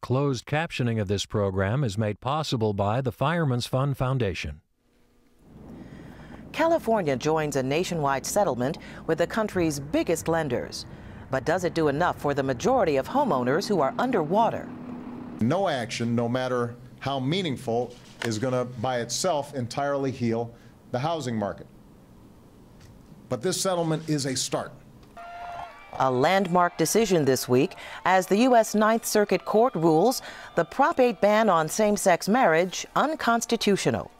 Closed captioning of this program is made possible by the Fireman's Fund Foundation. California joins a nationwide settlement with the country's biggest lenders. But does it do enough for the majority of homeowners who are underwater? No action, no matter how meaningful, is going to by itself entirely heal the housing market. But this settlement is a start. A landmark decision this week as the U.S. Ninth Circuit Court rules the Prop 8 ban on same-sex marriage unconstitutional.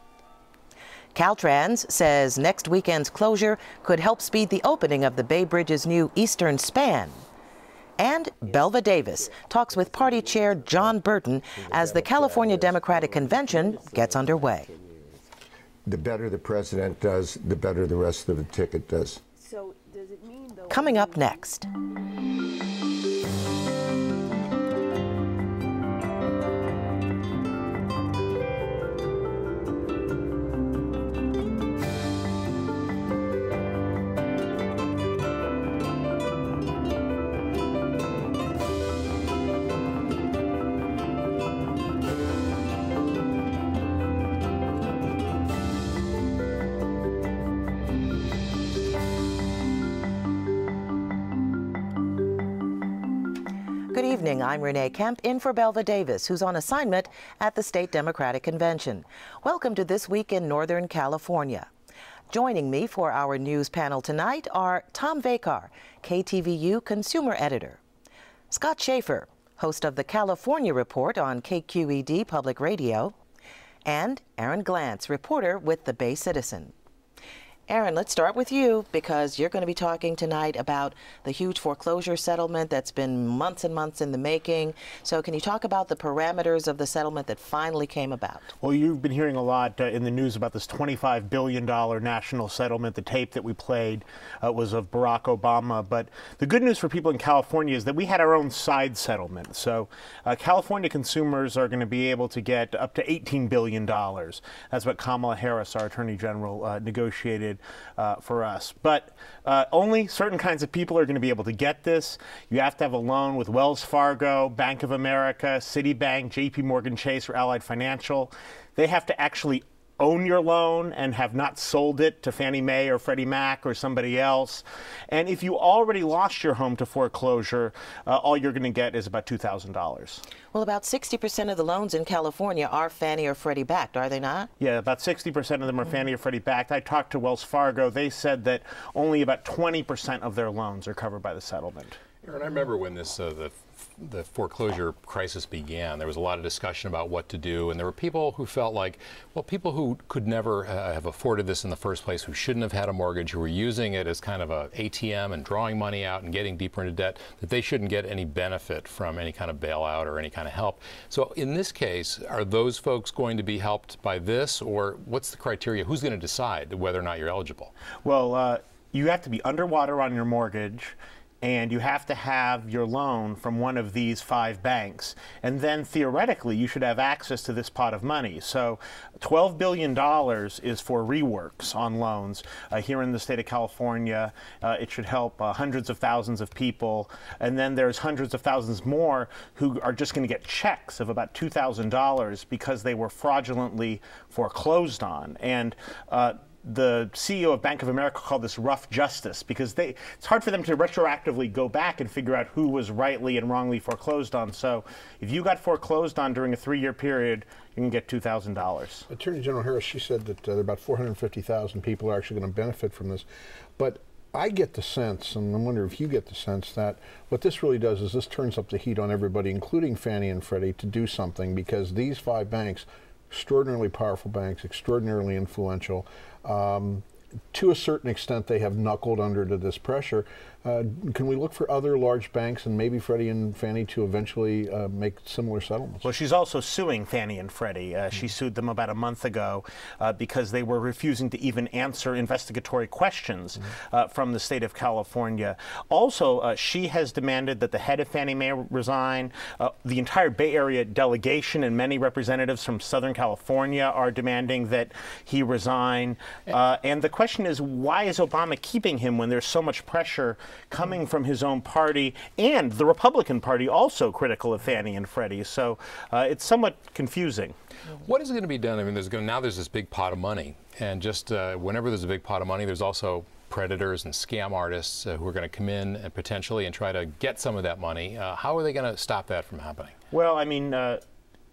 Caltrans says next weekend's closure could help speed the opening of the Bay Bridge's new eastern span. And Belva Davis talks with Party Chair John Burton as the California Democratic Convention gets underway. The better the president does, the better the rest of the ticket does. Coming up next. Good evening. I'm Renee Kemp in for Belva Davis, who's on assignment at the State Democratic Convention. Welcome to This Week in Northern California. Joining me for our news panel tonight are Tom Vakar, KTVU consumer editor, Scott Schaefer, host of the California Report on KQED Public Radio, and Aaron Glantz, reporter with the Bay Citizen. Aaron, let's start with you because you're going to be talking tonight about the huge foreclosure settlement that's been months and months in the making. So can you talk about the parameters of the settlement that finally came about? Well, you've been hearing a lot in the news about this $25 billion national settlement. The tape that we played was of Barack Obama. But the good news for people in California is that we had our own side settlement. So California consumers are going to be able to get up to $18 billion. That's what Kamala Harris, our Attorney General, negotiated for us. But only certain kinds of people are going to be able to get this. You have to have a loan with Wells Fargo, Bank of America, Citibank, JP Morgan Chase, or Allied Financial. They have to actually own your loan and have not sold it to Fannie Mae or Freddie Mac or somebody else. And if you already lost your home to foreclosure, all you're going to get is about $2,000. Well, about 60% of the loans in California are Fannie or Freddie backed, are they not? Yeah, about 60% of them are Fannie or Freddie backed. I talked to Wells Fargo. They said that only about 20% of their loans are covered by the settlement. Aaron, I remember when this the foreclosure crisis began, there was a lot of discussion about what to do, and there were people who felt like, well, people who could never have afforded this in the first place, who shouldn't have had a mortgage, who were using it as kind of a ATM and drawing money out and getting deeper into debt, that they shouldn't get any benefit from any kind of bailout or any kind of help. So in this case, are those folks going to be helped by this, or what's the criteria? Who's going to decide whether or not you're eligible? Well, you have to be underwater on your mortgage, and you have to have your loan from one of these 5 banks. And then theoretically, you should have access to this pot of money. So $12 billion is for reworks on loans here in the state of California. It should help hundreds of thousands of people. And then there's hundreds of thousands more who are just going to get checks of about $2,000 because they were fraudulently foreclosed on. And the CEO of Bank of America called this rough justice because it's hard for them to retroactively go back and figure out who was rightly and wrongly foreclosed on. So if you got foreclosed on during a 3-year period, you can get $2,000. Attorney General Harris, she said that there are about 450,000 people are actually going to benefit from this. But I get the sense, and I wonder if you get the sense, that what this really does is this turns up the heat on everybody, including Fannie and Freddie, to do something, because these 5 banks, extraordinarily powerful banks, extraordinarily influential, to a certain extent, they have knuckled under to this pressure. Can we look for other large banks and maybe Freddie and Fannie to eventually make similar settlements? Well, she's also suing Fannie and Freddie. She sued them about a month ago because they were refusing to even answer investigatory questions from the state of California. Also, she has demanded that the head of Fannie Mae resign. The entire Bay Area delegation and many representatives from Southern California are demanding that he resign. And the question is, why is Obama keeping him when there's so much pressure coming from his own party, and the Republican Party also critical of Fannie and Freddie. So it's somewhat confusing. What is going to be done? I mean, now there's this big pot of money, and just whenever there's a big pot of money, there's also predators and scam artists who are going to come in and potentially and try to get some of that money. How are they going to stop that from happening? Well, I mean,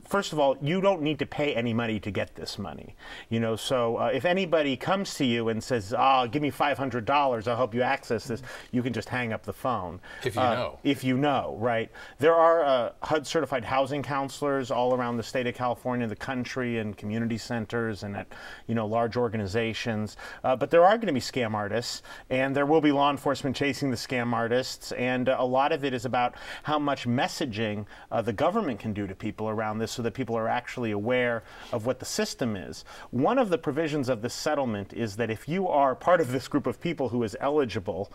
first of all, you don't need to pay any money to get this money. You know, so if anybody comes to you and says, "Oh, give me $500, I'll help you access this," you can just hang up the phone. If you know. If you know, right? There are HUD-certified housing counselors all around the state of California, the country, and community centers, and at large organizations. But there are going to be scam artists, and there will be law enforcement chasing the scam artists, and a lot of it is about how much messaging the government can do to people around this, so that people are actually aware of what the system is. One of the provisions of this settlement is that if you are part of this group of people who is eligible,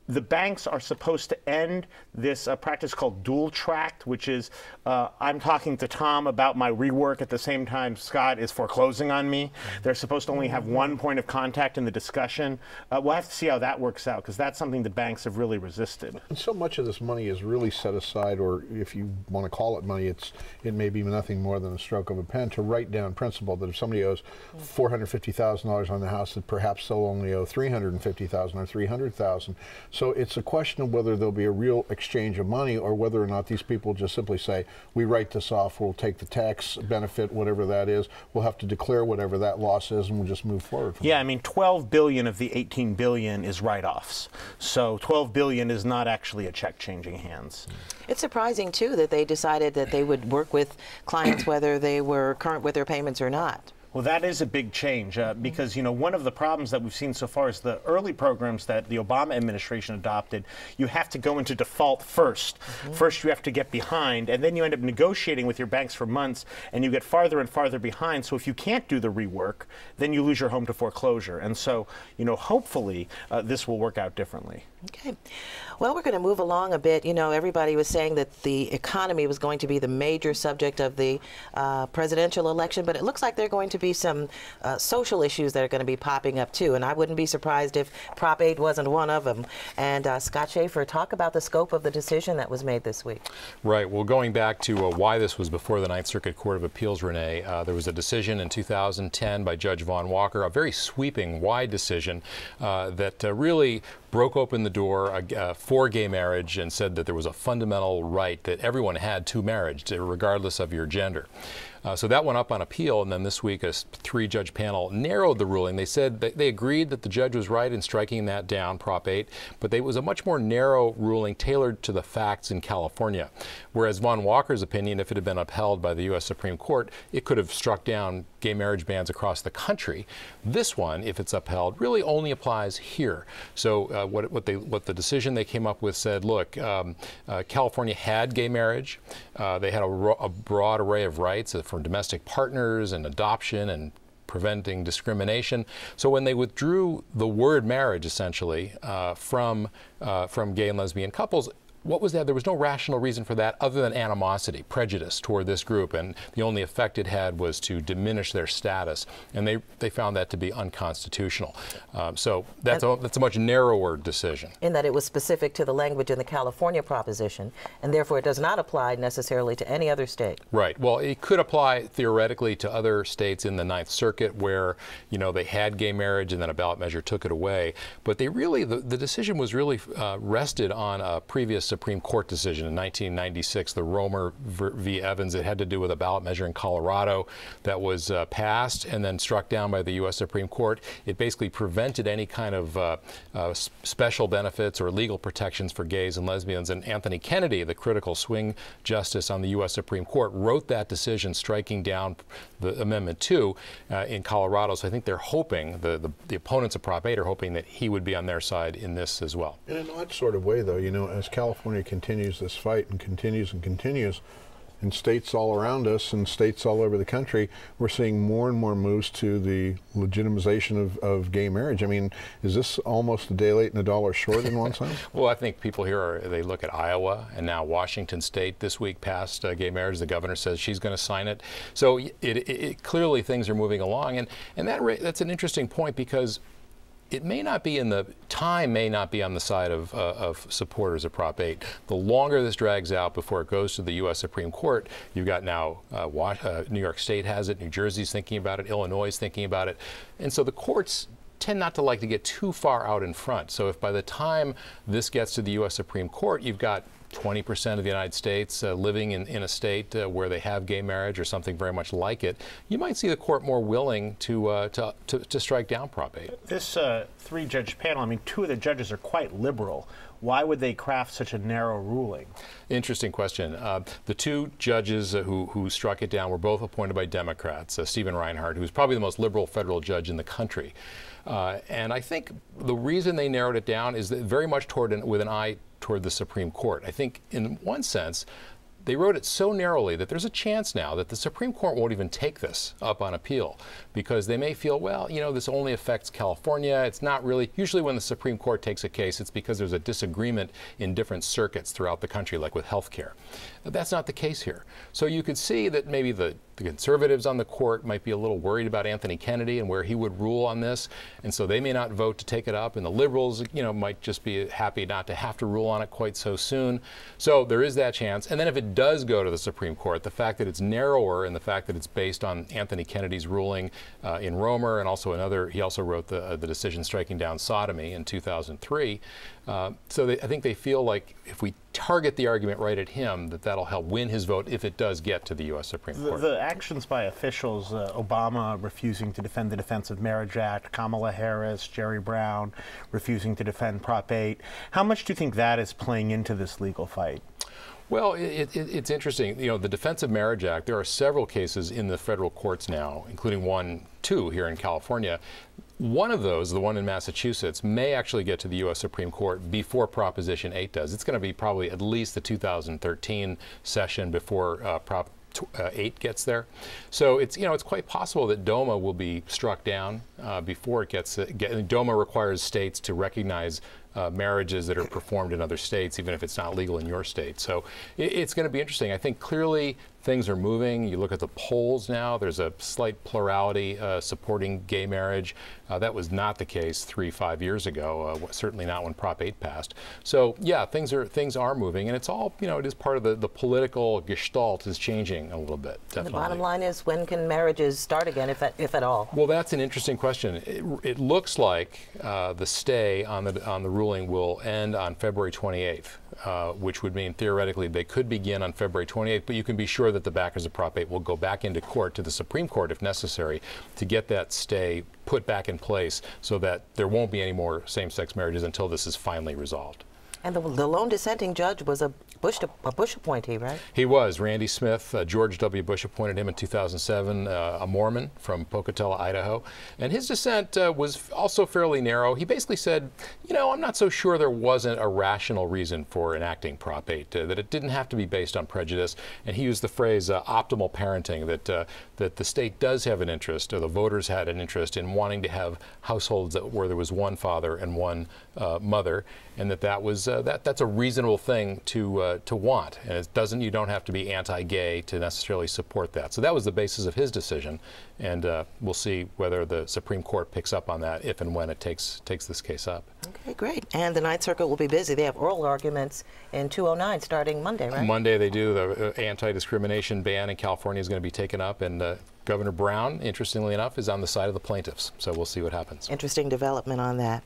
the banks are supposed to end this practice called dual tract, which is I'm talking to Tom about my rework at the same time Scott is foreclosing on me. They're supposed to only have one point of contact in the discussion. We'll have to see how that works out, because that's something the banks have really resisted. And so much of this money is really set aside, or if you want to call it money, it may be nothing more than a stroke of a pen to write down principle that if somebody owes $450,000 on the house, that perhaps they'll only owe $350,000 or $300,000. So it's a question of whether there'll be a real exchange of money, or whether or not these people just simply say, we write this off, we'll take the tax benefit, whatever that is, we'll have to declare whatever that loss is, and we'll just move forward from Yeah, that. I mean, 12 billion of the 18 billion is write-offs. So 12 billion is not actually a check changing hands. It's surprising, too, that they decided that they would work with clients whether they were current with their payments or not. Well, that is a big change because, one of the problems that we've seen so far is the early programs that the Obama administration adopted, you have to go into default first. First, you have to get behind, and then you end up negotiating with your banks for months, and you get farther and farther behind. So if you can't do the rework, then you lose your home to foreclosure. And so, hopefully, this will work out differently. Okay. Well, we're going to move along a bit. Everybody was saying that the economy was going to be the major subject of the presidential election, but it looks like there are going to be some social issues that are going to be popping up, too. And I wouldn't be surprised if Prop 8 wasn't one of them. And Scott Schaefer, talk about the scope of the decision that was made this week. Right. Well, going back to why this was before the Ninth Circuit Court of Appeals, Renee, there was a decision in 2010 by Judge Vaughn Walker, a very sweeping, wide decision that really broke open the door for gay marriage and said that there was a fundamental right that everyone had to marriage, regardless of your gender. So that went up on appeal, and then this week a three-judge panel narrowed the ruling. They said that they agreed that the judge was right in striking that down, Prop 8, but it was a much more narrow ruling tailored to the facts in California. Whereas Vaughn Walker's opinion, if it had been upheld by the U.S. Supreme Court, it could have struck down gay marriage bans across the country. This one, if it's upheld, really only applies here. So what the decision they came up with said, look, California had gay marriage. They had a broad array of rights from domestic partners and adoption and preventing discrimination. So when they withdrew the word marriage, essentially, from gay and lesbian couples, what was that? There was no rational reason for that other than animosity, prejudice toward this group, and the only effect it had was to diminish their status, and they found that to be unconstitutional. So that's a much narrower decision. In that it was specific to the language in the California proposition, and therefore it does not apply necessarily to any other state. Right. Well, it could apply theoretically to other states in the Ninth Circuit where, they had gay marriage and then a ballot measure took it away. But they really, the decision was really rested on a previous Supreme Court decision in 1996, the Romer v. Evans. It had to do with a ballot measure in Colorado that was passed and then struck down by the U.S. Supreme Court. It basically prevented any kind of special benefits or legal protections for gays and lesbians. And Anthony Kennedy, the critical swing justice on the U.S. Supreme Court, wrote that decision striking down the Amendment 2 in Colorado. So I think they're hoping, the opponents of Prop 8 are hoping that he would be on their side in this as well. In an odd sort of way, though, as California continues this fight and continues, in states all around us and states all over the country, we're seeing more and more moves to the legitimization of gay marriage. I mean, is this almost a day late and a dollar short in one sense? Well, I think people here they look at Iowa and now Washington State this week passed gay marriage. The governor says she's going to sign it. So clearly things are moving along, and that's an interesting point because it may not be may not be on the side of supporters of Prop 8. The longer this drags out before it goes to the U.S. Supreme Court, you've got now New York State has it, New Jersey's thinking about it, Illinois is thinking about it, and so the courts tend not to like to get too far out in front. So if by the time this gets to the U.S. Supreme Court, you've got 20% of the United States living in a state where they have gay marriage or something very much like it, you might see the court more willing to strike down Prop 8. This three-judge panel, I mean, two of the judges are quite liberal. Why would they craft such a narrow ruling? Interesting question. The two judges who struck it down were both appointed by Democrats. Stephen Reinhardt, who's probably the most liberal federal judge in the country. And I think the reason they narrowed it down is that very much with an eye toward the Supreme Court. I think in one sense, they wrote it so narrowly that there's a chance now that the Supreme Court won't even take this up on appeal because they may feel, well, you know, this only affects California. It's not really, usually when the Supreme Court takes a case, it's because there's a disagreement in different circuits throughout the country, like with health care. That's not the case here. So you could see that maybe the conservatives on the court might be a little worried about Anthony Kennedy and where he would rule on this, and so they may not vote to take it up, and the liberals, you know, might just be happy not to have to rule on it quite so soon. So there is that chance. And then if it does go to the Supreme Court, the fact that it's narrower and the fact that it's based on Anthony Kennedy's ruling in Romer, and also he also wrote the decision striking down sodomy in 2003. So I think they feel like if we target the argument right at him, that'll help win his vote if it does get to the U.S. Supreme Court. The actions by officials, Obama refusing to defend the Defense of Marriage Act, Kamala Harris, Jerry Brown refusing to defend Prop 8. How much do you think that is playing into this legal fight? Well, it's interesting. You know, the Defense of Marriage Act, there are several cases in the federal courts now, including two here in California. One of those, the one in Massachusetts, may actually get to the U.S. Supreme Court before Proposition 8 does. It's going to be probably at least the 2013 session before Prop 8 gets there. So it's quite possible that DOMA will be struck down before it gets. DOMA requires states to recognize marriages that are performed in other states, even if it's not legal in your state. So it's going to be interesting. I think clearly things are moving. You look at the polls now, there's a slight plurality supporting gay marriage. That was not the case 3-5 years ago, certainly not when Prop 8 passed. So yeah, things are moving, and it's all, it is part of the political gestalt is changing a little bit, definitely. And the bottom line is, when can marriages start again, if at all? Well, that's an interesting question. It looks like the stay on the ruling will end on February 28th, which would mean theoretically they could begin on February 28th, but you can be sure that the backers of Prop 8 will go back into court, to the Supreme Court if necessary, to get that stay put back in place so that there won't be any more same-sex marriages until this is finally resolved. And the lone dissenting judge was a Bush appointee, right? He was. Randy Smith. George W. Bush appointed him in 2007, a Mormon from Pocatello, Idaho. And his dissent was also fairly narrow. He basically said, I'm not so sure there wasn't a rational reason for enacting Prop 8, that it didn't have to be based on prejudice. And he used the phrase optimal parenting, that the state does have an interest, or the voters had an interest in wanting to have households where there was one father and one mother, and that's a reasonable thing to want, and you don't have to be anti-gay to necessarily support that. So that was the basis of his decision, and we'll see whether the Supreme Court picks up on that if and when it takes this case up. Okay, great. And the Ninth Circuit will be busy. They have oral arguments in 209 starting Monday, right? Monday they do. The anti-discrimination ban in California is going to be taken up, and Governor Brown, interestingly enough, is on the side of the plaintiffs. So we'll see what happens. Interesting development on that.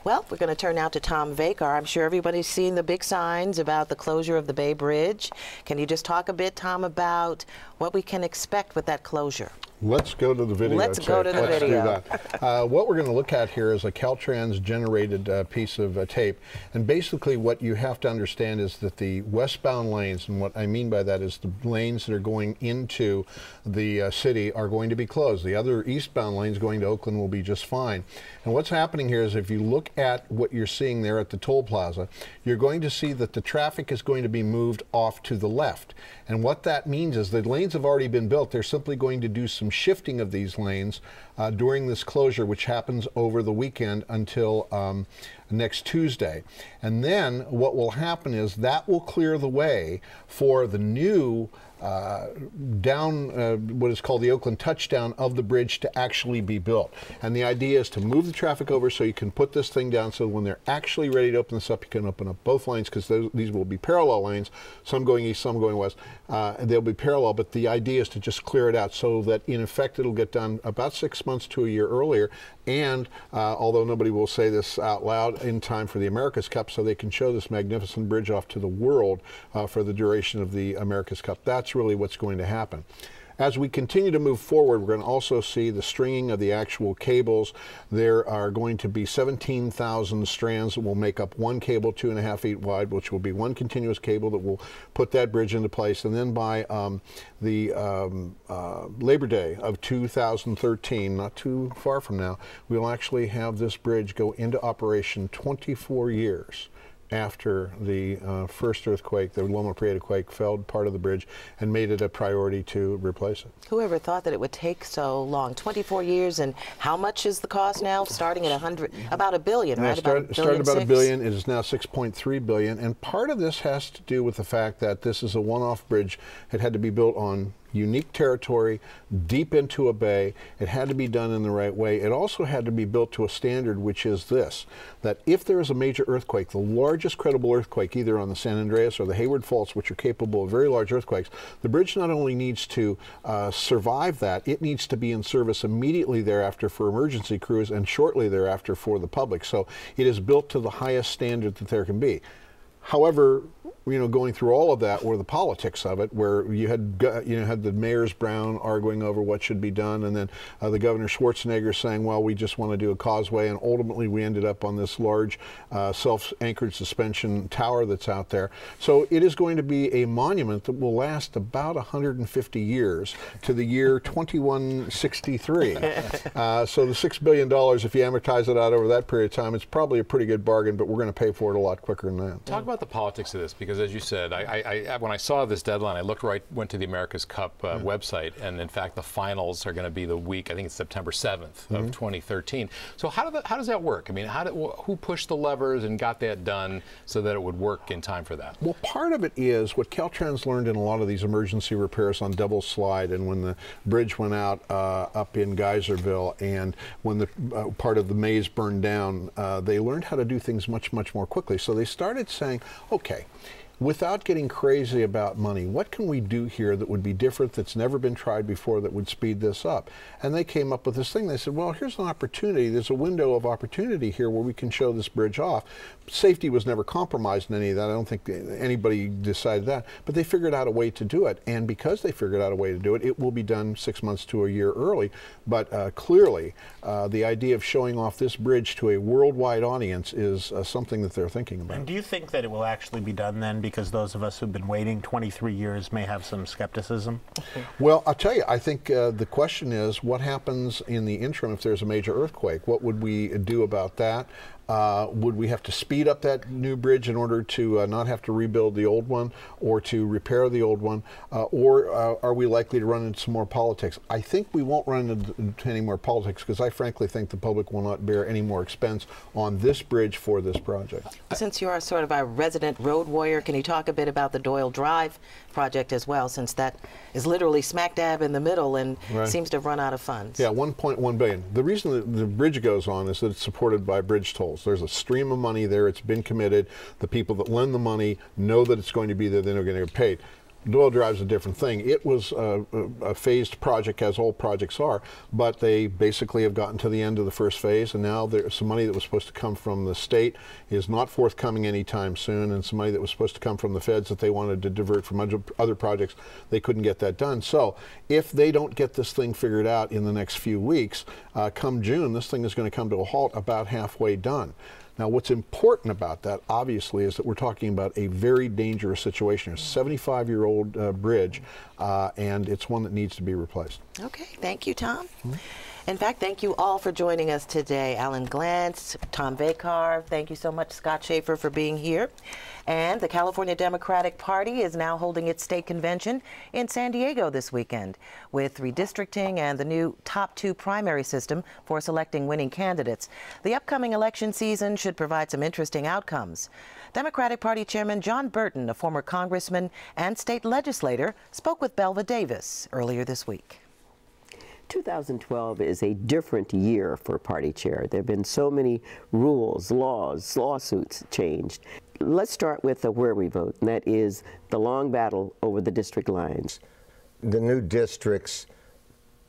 Well, we're going to turn now to Tom Vakar. I'm sure everybody's seen the big signs about the closure of the Bay Bridge. Can you just talk a bit, Tom, about what we can expect with that closure? Let's go to the video. Let's go to the video. Do that. What we're going to look at here is a Caltrans generated piece of tape. And basically what you have to understand is that the westbound lanes, and what I mean by that is the lanes that are going into the city, are going to be closed. The other eastbound lanes going to Oakland will be just fine. And what's happening here is, if you look at what you're seeing there at the toll plaza, you're going to see that the traffic is going to be moved off to the left. And what that means is the lanes have already been built. They're simply going to do some shifting of these lanes during this closure, which happens over the weekend until next Tuesday. And then what will happen is that will clear the way for the new what is called the Oakland touchdown of the bridge to actually be built. And the idea is to move the traffic over so you can put this thing down, so when they're actually ready to open this up, you can open up both lanes, because these will be parallel lanes, some going east, some going west. They'll be parallel, but the idea is to just clear it out so that in effect it'll get done about 6 months to a year earlier. And although nobody will say this out loud, in time for the America's Cup, so they can show this magnificent bridge off to the world for the duration of the America's Cup. That's really what's going to happen. As we continue to move forward, we're going to also see the stringing of the actual cables. There are going to be 17,000 strands that will make up one cable 2.5 feet wide, which will be one continuous cable that will put that bridge into place. And then by Labor Day of 2013, not too far from now, we'll actually have this bridge go into operation 24 years after the first earthquake, the Loma Prieta quake, felled part of the bridge and made it a priority to replace it. Whoever thought that it would take so long? 24 years, and how much is the cost now? Starting at about $1 billion, right? Started about $1 billion. It is now $6.3 billion, and part of this has to do with the fact that this is a one-off bridge. It had to be built on unique territory, deep into a bay. It had to be done in the right way. It also had to be built to a standard, which is this, that if there is a major earthquake, the largest credible earthquake, either on the San Andreas or the Hayward Faults, which are capable of very large earthquakes, the bridge not only needs to survive that, it needs to be in service immediately thereafter for emergency crews and shortly thereafter for the public. So it is built to the highest standard that there can be. However, going through all of that were the politics of it, where you had the Mayor's Brown arguing over what should be done, and then the Governor Schwarzenegger saying, well, we just want to do a causeway, and ultimately we ended up on this large self-anchored suspension tower that's out there. So it is going to be a monument that will last about 150 years to the year 2163. So the $6 billion, if you amortize it out over that period of time, it's probably a pretty good bargain, but we're going to pay for it a lot quicker than that. Talk about the politics of this, because as you said, when I saw this deadline, I went to the America's Cup website, and in fact the finals are going to be the week, I think it's September 7th of 2013. So how does that work? I mean, who pushed the levers and got that done so that it would work in time for that? Well, part of it is what Caltrans learned in a lot of these emergency repairs on Double Slide, and when the bridge went out up in Geyserville, and when the part of the maze burned down, they learned how to do things much, much more quickly. So they started saying, okay, without getting crazy about money, what can we do here that would be different, that's never been tried before, that would speed this up? And they came up with this thing. They said, well, here's an opportunity. There's a window of opportunity here where we can show this bridge off. Safety was never compromised in any of that. I don't think anybody decided that. But they figured out a way to do it. And because they figured out a way to do it, it will be done 6 months to a year early. But clearly, the idea of showing off this bridge to a worldwide audience is something that they're thinking about. And do you think that it will actually be done then? Because those of us who've been waiting 23 years may have some skepticism? Well, I'll tell you, I think the question is, what happens in the interim if there's a major earthquake? What would we do about that? Would we have to speed up that new bridge in order to not have to rebuild the old one, or to repair the old one? Or are we likely to run into some more politics? I think we won't run into any more politics, because I frankly think the public will not bear any more expense on this bridge for this project. Since you are sort of our resident road warrior, can you talk a bit about the Doyle Drive project as well, since that is literally smack dab in the middle and seems to have run out of funds? Yeah, $1.1 billion. The reason that the bridge goes on is that it's supported by bridge tolls. There's a stream of money there. It's been committed. The people that lend the money know that it's going to be there. They're going to get paid. Doyle Drive's a different thing. It was a phased project, as all projects are, but they basically have gotten to the end of the first phase, and now there's some money that was supposed to come from the state is not forthcoming anytime soon, and some money that was supposed to come from the feds that they wanted to divert from other projects, they couldn't get that done. So if they don't get this thing figured out in the next few weeks, come June, this thing is going to come to a halt about halfway done. Now, what's important about that, obviously, is that we're talking about a very dangerous situation. It's a 75-year-old bridge, and it's one that needs to be replaced. Okay, thank you, Tom. In fact, thank you all for joining us today. Alan Glantz, Tom Vakar, thank you so much, Scott Schaefer, for being here. And the California Democratic Party is now holding its state convention in San Diego this weekend, with redistricting and the new top 2 primary system for selecting winning candidates. The upcoming election season should provide some interesting outcomes. Democratic Party Chairman John Burton, a former congressman and state legislator, spoke with Belva Davis earlier this week. 2012 is a different year for party chair. There have been so many rules, laws, lawsuits changed. Let's start with where we vote, and that is the long battle over the district lines. The new districts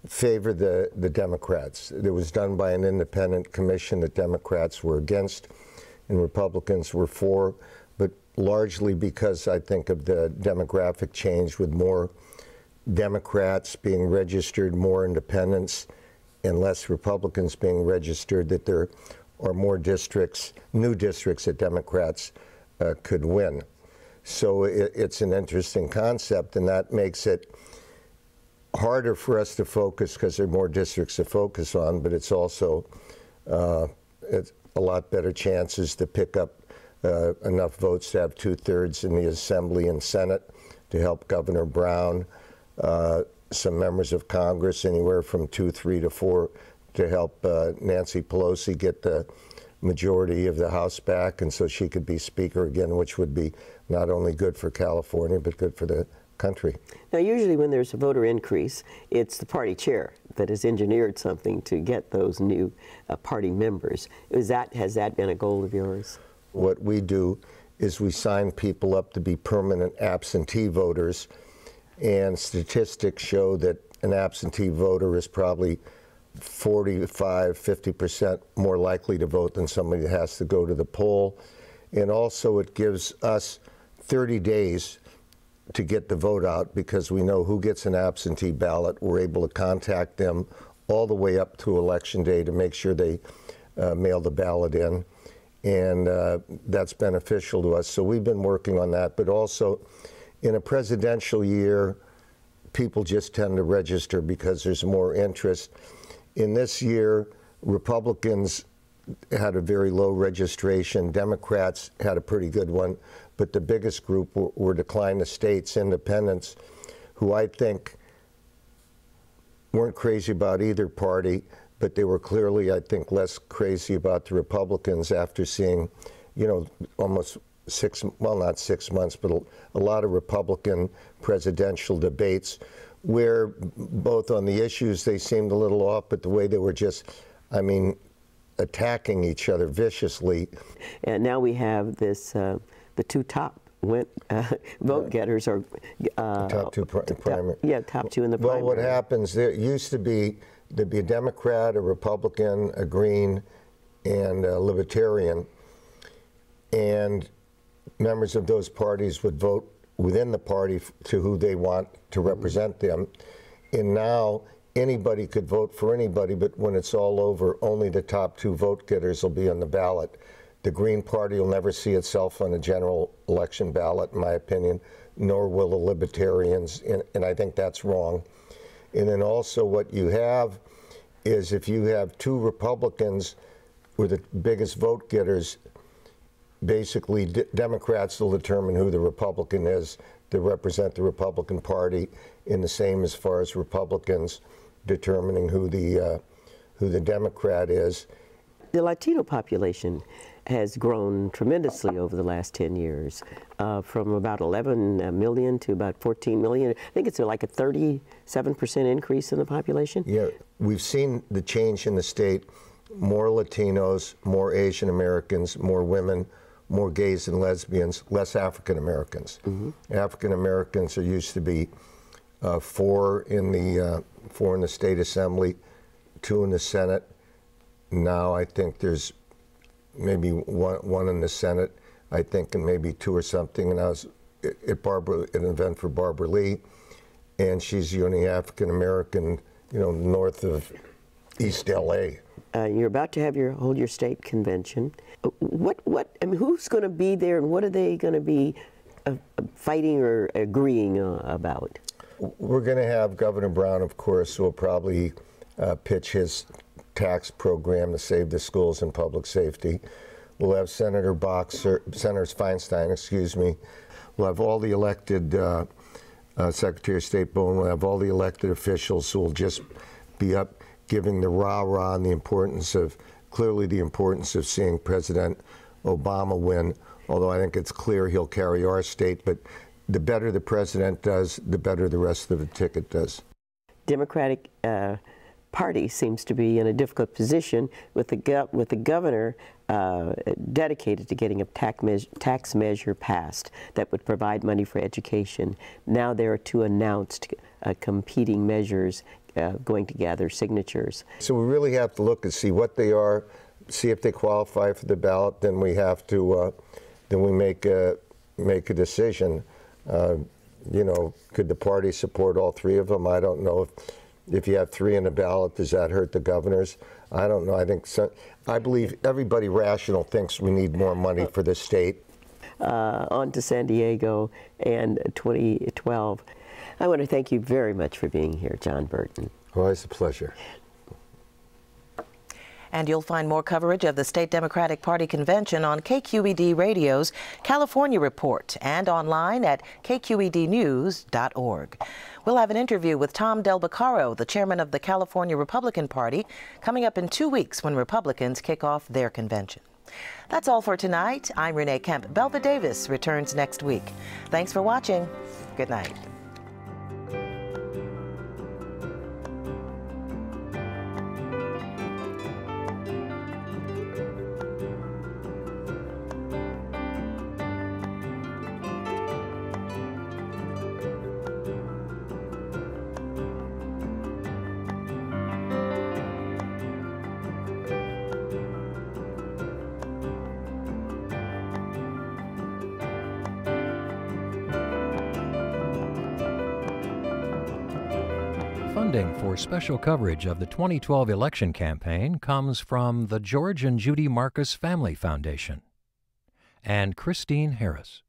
favor the Democrats. It was done by an independent commission that Democrats were against and Republicans were for, but largely because I think of the demographic change with more Democrats being registered, more independents, and less Republicans being registered, that there are more districts, new districts that Democrats could win. So it's an interesting concept, and that makes it harder for us to focus because there are more districts to focus on, but it's also it's a lot better chances to pick up enough votes to have 2/3 in the Assembly and Senate to help Governor Brown. Some members of Congress, anywhere from 2, 3 to 4, to help Nancy Pelosi get the majority of the House back, and so she could be Speaker again, which would be not only good for California, but good for the country. Now, usually when there's a voter increase, it's the party chair that has engineered something to get those new party members. Has that been a goal of yours? What we do is we sign people up to be permanent absentee voters, and statistics show that an absentee voter is probably 45, 50% more likely to vote than somebody that has to go to the poll. And also it gives us 30 days to get the vote out because we know who gets an absentee ballot. We're able to contact them all the way up to Election Day to make sure they mail the ballot in. And that's beneficial to us. So we've been working on that, but also in a presidential year, people just tend to register because there's more interest. In this year, Republicans had a very low registration. Democrats had a pretty good one, but the biggest group were declined to states, independents, who I think weren't crazy about either party, but they were clearly, I think, less crazy about the Republicans after seeing, you know, almost not 6 months, but a lot of Republican presidential debates where both on the issues they seemed a little off, but the way they were just, I mean, attacking each other viciously. And now we have this, the 2 top vote getters are top 2 primary. Yeah, top 2 in the primary. Well, what happens, there used to be, there'd be a Democrat, a Republican, a Green, and a Libertarian, and members of those parties would vote within the party to who they want to represent them. And now anybody could vote for anybody, but when it's all over, only the top 2 vote getters will be on the ballot. The Green Party will never see itself on a general election ballot, in my opinion, nor will the Libertarians, and I think that's wrong. And then also what you have is if you have 2 Republicans who are the biggest vote getters, basically Democrats will determine who the Republican is to represent the Republican Party, in the same as far as Republicans determining who the Democrat is. The Latino population has grown tremendously over the last 10 years, from about 11 million to about 14 million. I think it's like a 37% increase in the population. Yeah, we've seen the change in the state. More Latinos, more Asian Americans, more women, more gays and lesbians, less African Americans. African Americans are used to be 4 in the state assembly, 2 in the Senate. Now I think there's maybe one in the Senate, I think, and maybe 2 or something. And I was at an event for Barbara Lee, and she's the only African American, you know, north of East LA. You're about to hold your state convention. I mean, who's going to be there, and what are they going to be fighting or agreeing about? We're going to have Governor Brown, of course, who will probably pitch his tax program to save the schools and public safety. We'll have Senator Feinstein, excuse me. We'll have all the elected, Secretary of State Bowen, we'll have all the elected officials who will just be up giving the rah-rah on the importance of, clearly the importance of seeing President Obama win, although I think it's clear he'll carry our state, but the better the president does, the better the rest of the ticket does. Democratic Party seems to be in a difficult position with the governor dedicated to getting a tax measure passed that would provide money for education. Now there are two announced competing measures going to gather signatures. So we really have to look and see what they are, see if they qualify for the ballot. Then we have to, then we make a decision. You know, could the party support all three of them? I don't know. If you have three in the ballot, does that hurt the governors? I don't know. I believe everybody rational thinks we need more money for the state. On to San Diego and 2012. I want to thank you very much for being here, John Burton. Always a pleasure. And you'll find more coverage of the State Democratic Party Convention on KQED Radio's California Report and online at kqednews.org. We'll have an interview with Tom Del Beccaro, the chairman of the California Republican Party, coming up in 2 weeks when Republicans kick off their convention. That's all for tonight. I'm Renee Kemp. Belva Davis returns next week. Thanks for watching. Good night. Funding for special coverage of the 2012 election campaign comes from the George and Judy Marcus Family Foundation and Christine Harris.